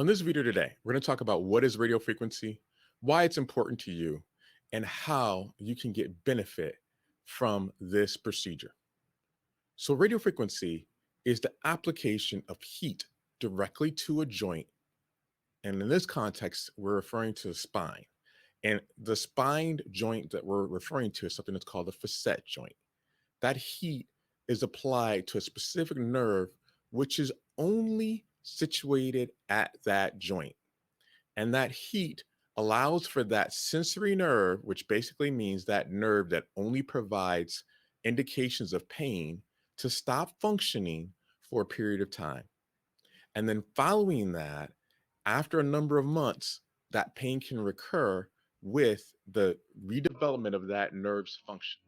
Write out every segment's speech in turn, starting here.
On this video today, we're going to talk about what is radio frequency, why it's important to you, and how you can get benefit from this procedure. So, radio frequency is the application of heat directly to a joint. And in this context, we're referring to the spine. And the spined joint that we're referring to is something that's called the facet joint. That heat is applied to a specific nerve, which is only situated at that joint. And that heat allows for that sensory nerve, which basically means that nerve that only provides indications of pain, to stop functioning for a period of time. And then following that, after a number of months, that pain can recur with the redevelopment of that nerve's function.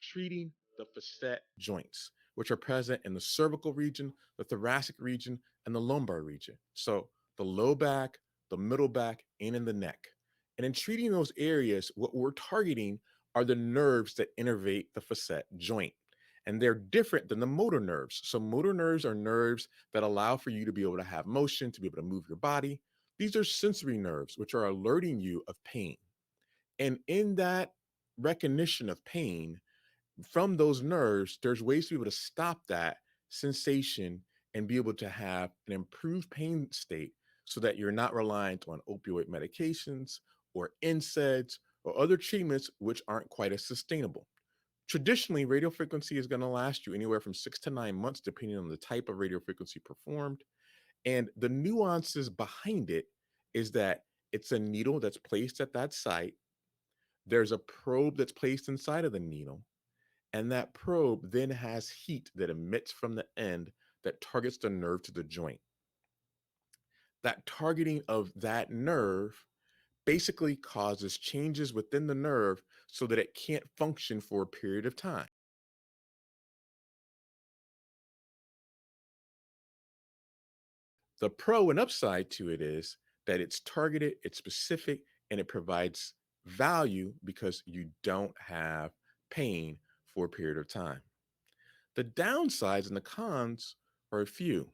Treating the facet joints, which are present in the cervical region, the thoracic region, and the lumbar region. So the low back, the middle back, and in the neck. And in treating those areas, what we're targeting are the nerves that innervate the facet joint. And they're different than the motor nerves. So, motor nerves are nerves that allow for you to be able to have motion, to be able to move your body. These are sensory nerves, which are alerting you of pain. And in that recognition of pain, from those nerves, there's ways to be able to stop that sensation and be able to have an improved pain state so that you're not reliant on opioid medications or NSAIDs or other treatments which aren't quite as sustainable. Traditionally, radiofrequency is going to last you anywhere from 6 to 9 months, depending on the type of radiofrequency performed. And the nuances behind it is that it's a needle that's placed at that site. There's a probe that's placed inside of the needle, and that probe then has heat that emits from the end that targets the nerve to the joint. That targeting of that nerve basically causes changes within the nerve so that it can't function for a period of time. The pro and upside to it is that it's targeted, it's specific, and it provides value because you don't have pain for a period of time. The downsides and the cons are a few.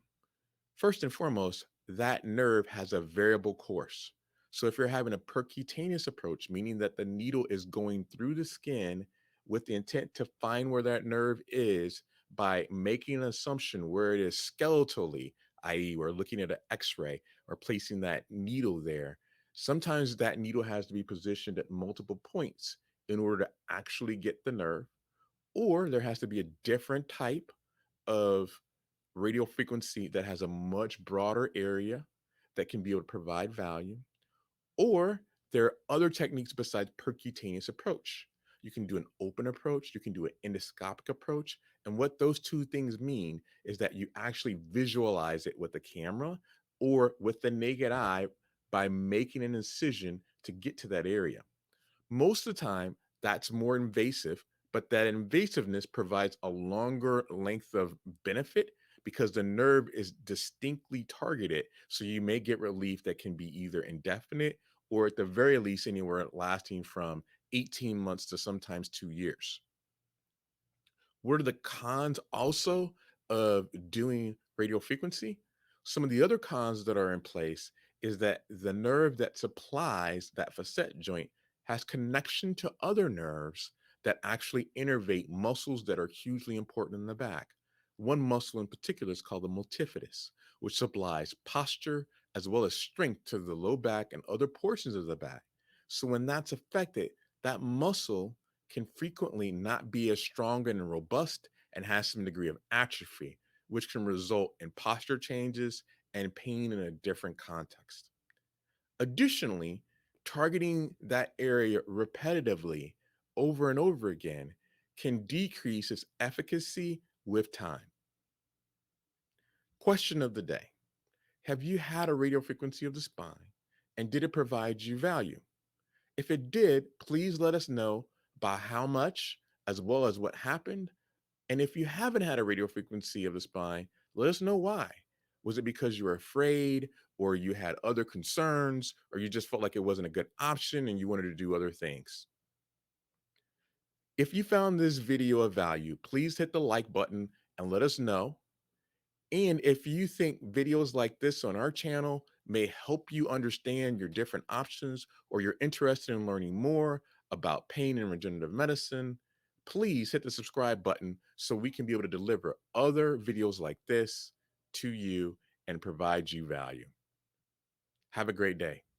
First and foremost, that nerve has a variable course. So if you're having a percutaneous approach, meaning that the needle is going through the skin with the intent to find where that nerve is by making an assumption where it is skeletally, i.e., we're looking at an x ray or placing that needle there, sometimes that needle has to be positioned at multiple points in order to actually get the nerve, or there has to be a different type of radio frequency that has a much broader area that can be able to provide value, or there are other techniques besides percutaneous approach. You can do an open approach, you can do an endoscopic approach. And what those two things mean is that you actually visualize it with the camera or with the naked eye by making an incision to get to that area. Most of the time, that's more invasive, but that invasiveness provides a longer length of benefit because the nerve is distinctly targeted. So you may get relief that can be either indefinite or at the very least anywhere lasting from 18 months to sometimes 2 years. What are the cons also of doing radio frequency? Some of the other cons that are in place is that the nerve that supplies that facet joint has connection to other nerves that actually innervate muscles that are hugely important in the back. One muscle in particular is called the multifidus, which supplies posture as well as strength to the low back and other portions of the back. So when that's affected, that muscle can frequently not be as strong and robust and has some degree of atrophy, which can result in posture changes and pain in a different context. Additionally, targeting that area repetitively over and over again can decrease its efficacy with time. Question of the day: have you had a radio frequency of the spine and did it provide you value? If it did, please let us know by how much, as well as what happened. And if you haven't had a radio frequency of the spine, let us know why. Was it because you were afraid, or you had other concerns, or you just felt like it wasn't a good option and you wanted to do other things? If you found this video of value, please hit the like button and let us know. And if you think videos like this on our channel may help you understand your different options, or you're interested in learning more about pain and regenerative medicine, please hit the subscribe button so we can be able to deliver other videos like this to you and provide you value. Have a great day.